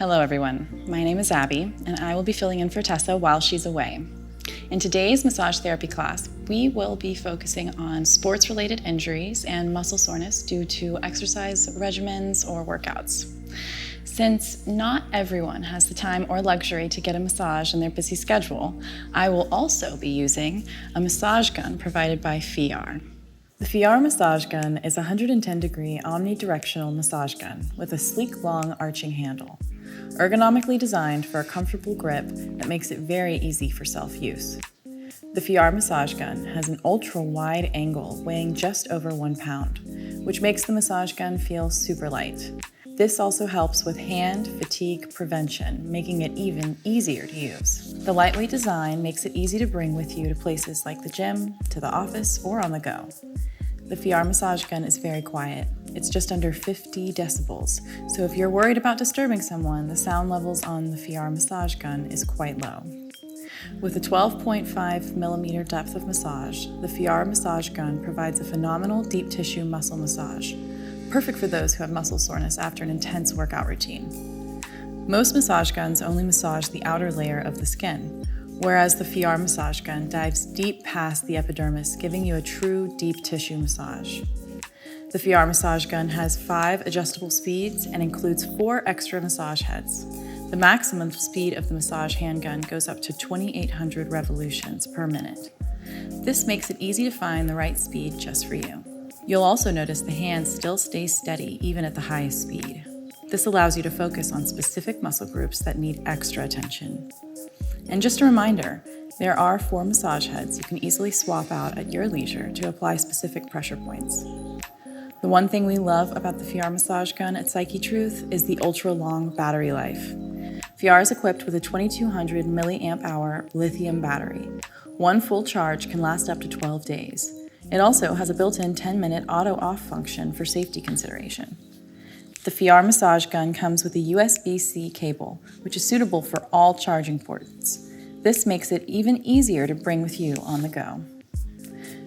Hello everyone, my name is Abby and I will be filling in for Tessa while she's away. In today's massage therapy class, we will be focusing on sports-related injuries and muscle soreness due to exercise regimens or workouts. Since not everyone has the time or luxury to get a massage in their busy schedule, I will also be using a massage gun provided by Fiar. The Fiar Massage Gun is a 110-degree omnidirectional massage gun with a sleek, long, arching handle. Ergonomically designed for a comfortable grip that makes it very easy for self-use. The Fiar Massage Gun has an ultra-wide angle weighing just over 1 pound, which makes the massage gun feel super light. This also helps with hand fatigue prevention, making it even easier to use. The lightweight design makes it easy to bring with you to places like the gym, to the office, or on the go. The Fiar Massage Gun is very quiet. It's just under 50 decibels, so if you're worried about disturbing someone, the sound levels on the Fiar Massage Gun is quite low. With a 12.5 millimeter depth of massage, the Fiar Massage Gun provides a phenomenal deep tissue muscle massage, perfect for those who have muscle soreness after an intense workout routine. Most massage guns only massage the outer layer of the skin, whereas the Fiar Massage Gun dives deep past the epidermis, giving you a true deep tissue massage. The Fiar Massage Gun has 5 adjustable speeds and includes 4 extra massage heads. The maximum speed of the massage handgun goes up to 2,800 revolutions per minute. This makes it easy to find the right speed just for you. You'll also notice the hand still stays steady even at the highest speed. This allows you to focus on specific muscle groups that need extra attention. And just a reminder, there are 4 massage heads you can easily swap out at your leisure to apply specific pressure points. The one thing we love about the Fiar Massage Gun at Psyche Truth is the ultra-long battery life. Fiar is equipped with a 2200 milliamp hour lithium battery. One full charge can last up to 12 days. It also has a built-in 10-minute auto-off function for safety consideration. The Fiar Massage Gun comes with a USB-C cable, which is suitable for all charging ports. This makes it even easier to bring with you on the go.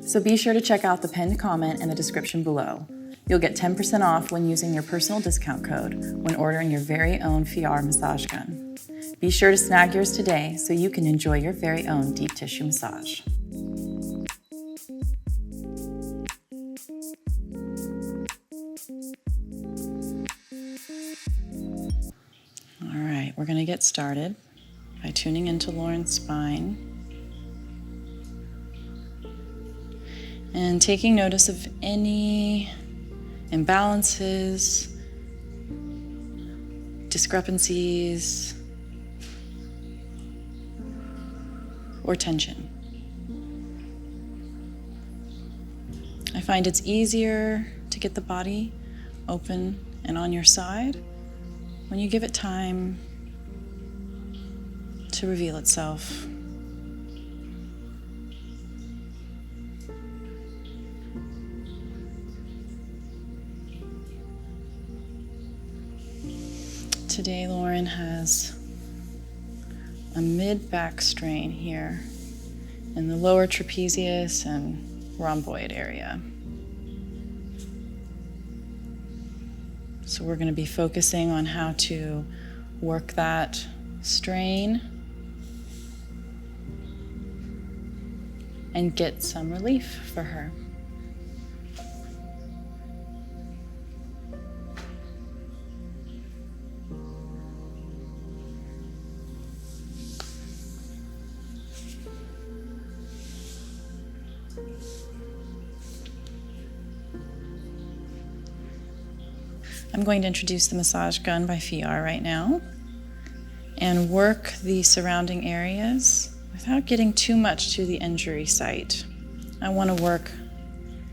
So be sure to check out the pinned comment in the description below. You'll get 10% off when using your personal discount code when ordering your very own Fiar Massage Gun. Be sure to snag yours today so you can enjoy your very own deep tissue massage. All right, we're going to get started by tuning into Lauren's spine and taking notice of any imbalances, discrepancies, or tension. I find it's easier to get the body open and on your side when you give it time to reveal itself. Today, Lauren has a mid-back strain here in the lower trapezius and rhomboid area. So we're going to be focusing on how to work that strain and get some relief for her. I'm going to introduce the Massage Gun by Fiar right now and work the surrounding areas without getting too much to the injury site. I want to work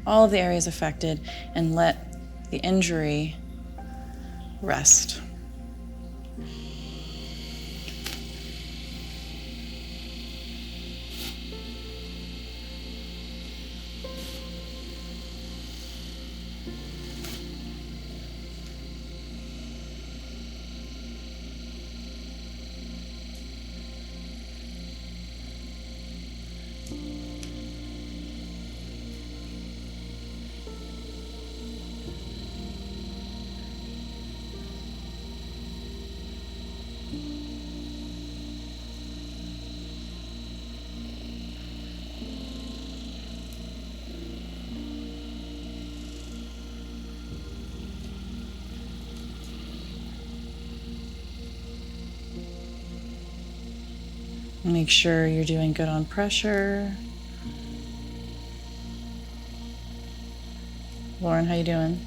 all of the areas affected and let the injury rest. Make sure you're doing good on pressure. Lauren, how you doing?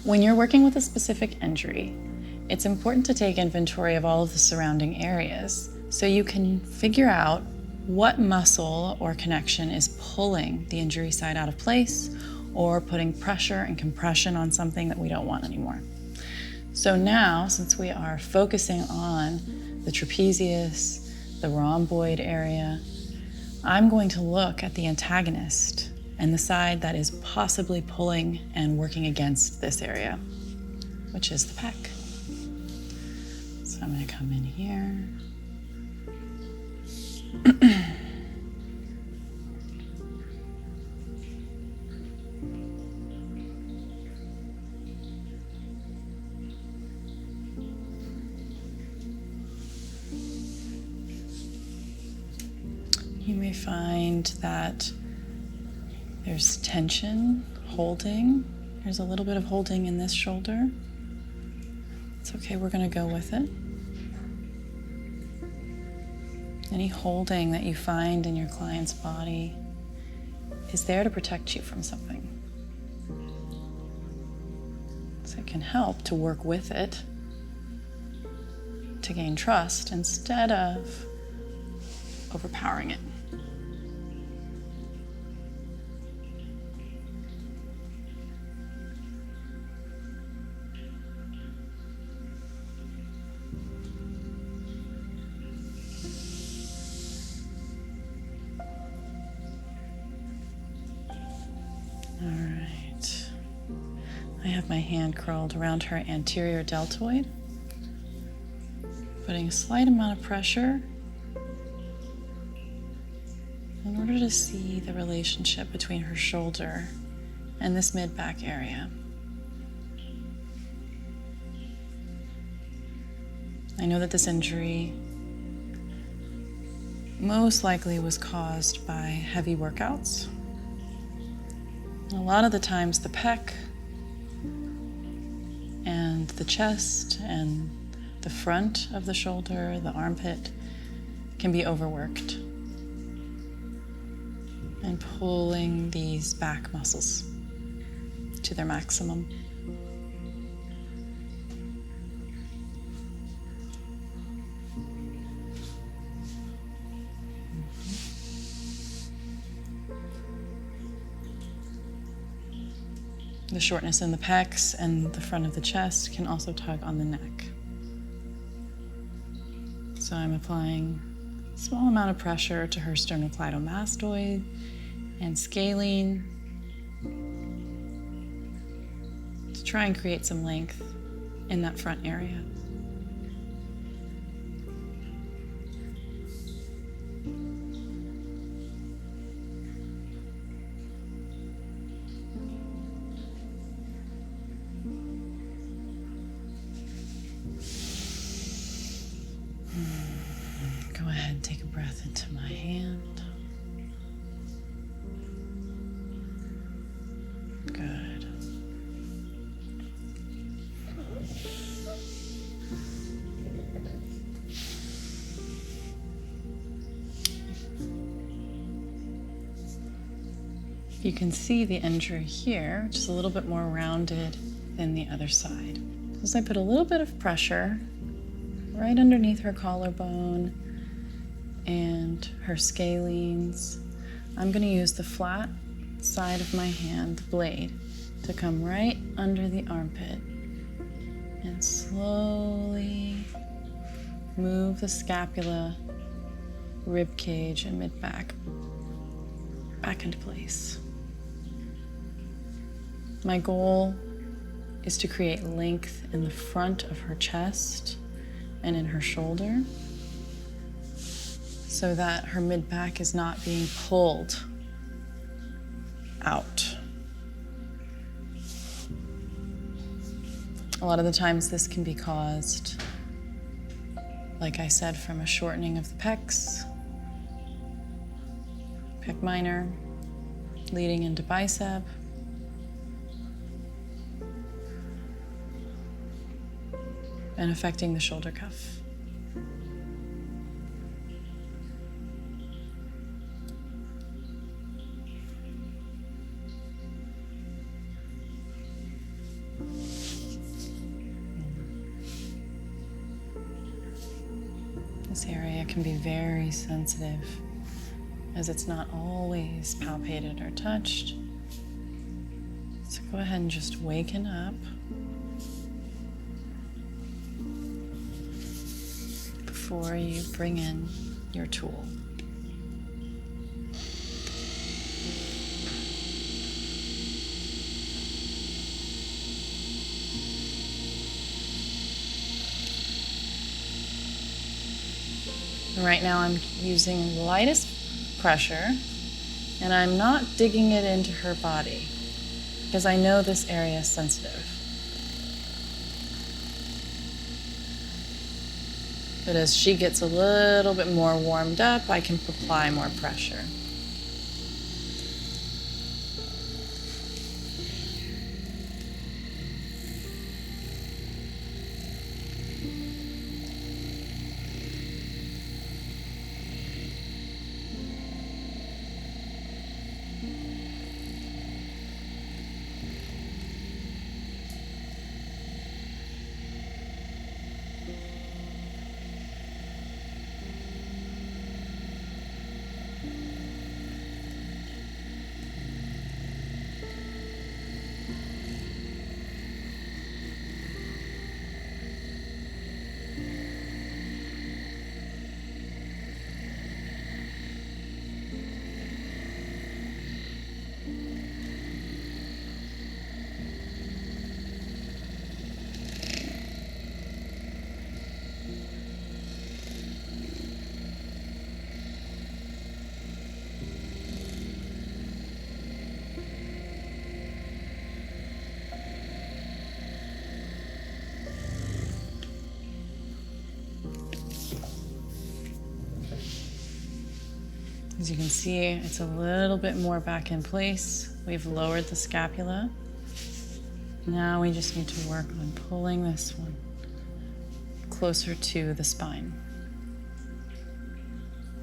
When you're working with a specific injury, it's important to take inventory of all of the surrounding areas so you can figure out what muscle or connection is pulling the injury site out of place or putting pressure and compression on something that we don't want anymore. So now, since we are focusing on the trapezius, the rhomboid area, I'm going to look at the antagonist and the side that is possibly pulling and working against this area, which is the pec. So I'm going to come in here. You may find that there's tension, holding. There's a little bit of holding in this shoulder. It's okay, we're gonna go with it. Any holding that you find in your client's body is there to protect you from something. So it can help to work with it to gain trust instead of overpowering it. All right. I have my hand curled around her anterior deltoid, putting a slight amount of pressure in order to see the relationship between her shoulder and this mid-back area. I know that this injury most likely was caused by heavy workouts. A lot of the times the pec and the chest and the front of the shoulder, the armpit, can be overworked and pulling these back muscles to their maximum. The shortness in the pecs and the front of the chest can also tug on the neck. So I'm applying a small amount of pressure to her sternocleidomastoid and scalene to try and create some length in that front area. Go ahead, take a breath into my hand. Good. You can see the injury here, which is a little bit more rounded than the other side. So as I put a little bit of pressure right underneath her collarbone and her scalenes, I'm going to use the flat side of my hand, the blade, to come right under the armpit and slowly move the scapula, rib cage, and mid-back back into place. My goal is to create length in the front of her chest and in her shoulder so that her mid-back is not being pulled out. A lot of the times this can be caused Like I said, from a shortening of the pecs, pec minor, leading into bicep, and affecting the shoulder cuff. This area can be very sensitive as it's not always palpated or touched. So go ahead and just waken up. Before you bring in your tool. Right now I'm using the lightest pressure, and I'm not digging it into her body because I know this area is sensitive. But as she gets a little bit more warmed up, I can apply more pressure. As you can see, it's a little bit more back in place. We've lowered the scapula. Now we just need to work on pulling this one closer to the spine.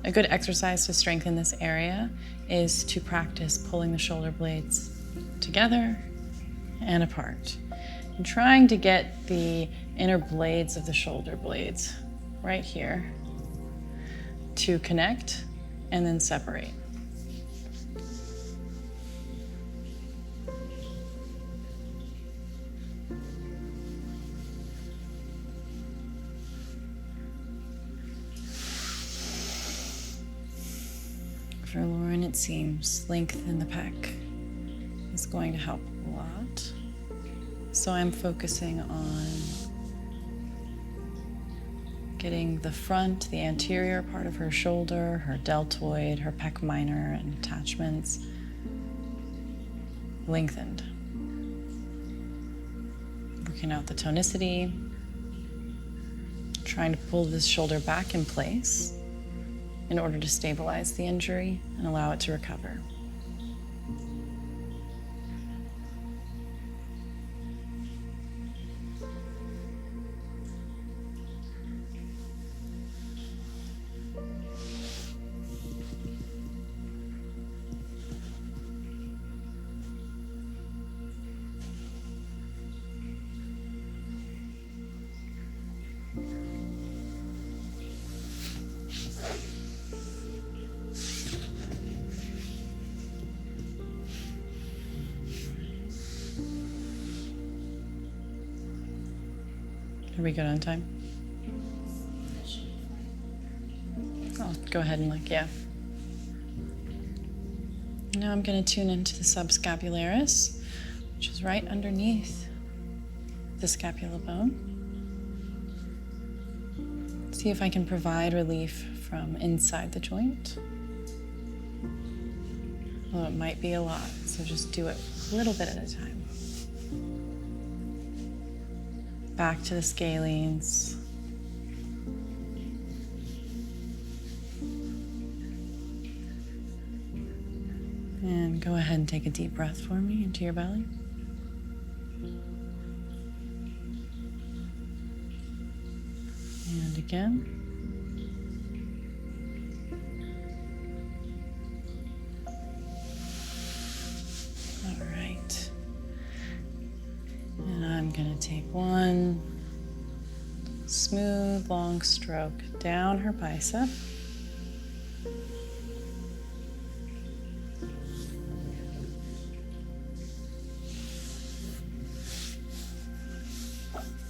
A good exercise to strengthen this area is to practice pulling the shoulder blades together and apart. And trying to get the inner blades of the shoulder blades right here to connect and then separate. For Lauren, it seems lengthen the pec is going to help a lot. So I'm focusing on getting the front, the anterior part of her shoulder, her deltoid, her pec minor, and attachments lengthened. Working out the tonicity, trying to pull this shoulder back in place in order to stabilize the injury and allow it to recover. Are we good on time? I'll go ahead and yeah. Now I'm going to tune into the subscapularis, which is right underneath the scapula bone. See if I can provide relief from inside the joint. Well, it might be a lot, so just do it a little bit at a time. Back to the scalenes. ahead and take a deep breath for me into your belly. And again. All right. And I'm going to take one smooth, long stroke down her bicep.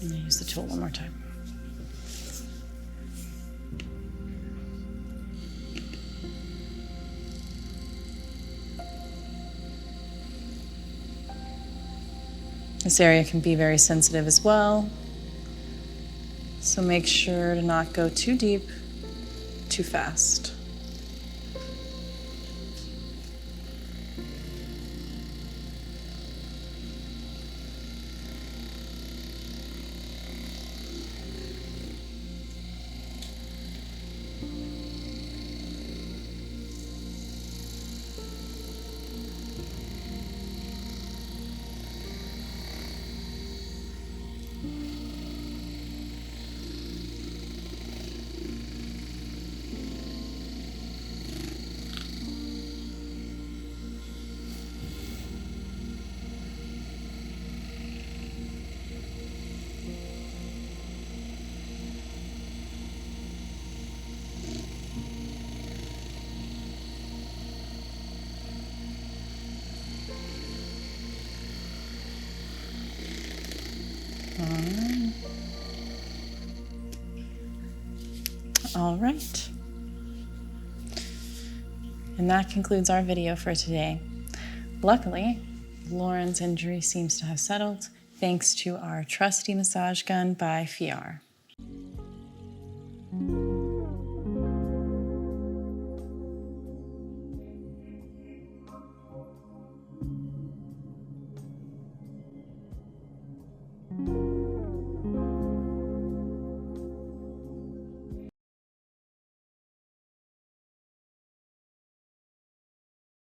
And use the tool one more time. This area can be very sensitive as well, so make sure to not go too deep, too fast. All right. And that concludes our video for today. Luckily, Lauren's injury seems to have settled thanks to our trusty massage gun by Fiar.